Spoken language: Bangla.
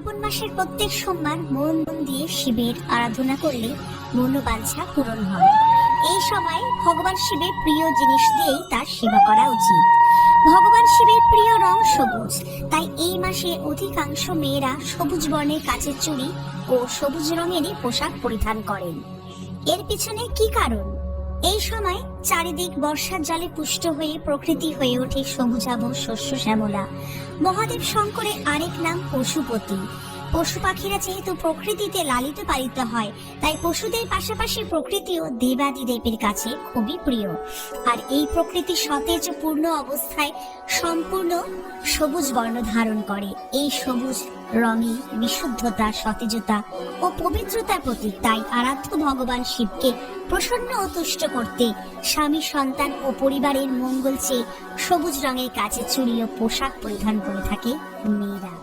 শ্রাবণ মাসের প্রত্যেক সোমবার মন দিয়ে শিবের আরাধনা করলে মনোবাঞ্ছা পূরণ হয়। এই সময় ভগবান শিবের প্রিয় জিনিস দিয়েই তার সেবা করা উচিত। ভগবান শিবের প্রিয় রং সবুজ, তাই এই মাসে অধিকাংশ মেয়েরা সবুজ বর্ণের কাচের চুড়ি ও সবুজ রঙেরই পোশাক পরিধান করেন। এর পিছনে কি কারণ? এই সময় চারিদিক বর্ষার জলে পুষ্ট হয়ে প্রকৃতি হয়ে ওঠে সবুজাভ শস্য শ্যামলা। মহাদেব শঙ্করের আরেক নাম পশুপতি। পশু পাখিরা যেহেতু প্রকৃতিতে লালিত পালিত হয়, তাই পশুদের পাশাপাশি প্রকৃতিও দেবাদিদেবের কাছে খুবই প্রিয়। আর এই প্রকৃতি সতেজ পূর্ণ অবস্থায় সম্পূর্ণ সবুজ বর্ণ ধারণ করে। এই সবুজ রঙই বিশুদ্ধতা, সতেজতা ও পবিত্রতার প্রতীক। তাই আরাধ্য ভগবান শিবকে প্রসন্ন ও তুষ্ট করতে স্বামী, সন্তান ও পরিবারের মঙ্গল চেয়ে সবুজ রঙের কাচের চুড়ি ও পোশাক পরিধান করে থাকে মেয়েরা।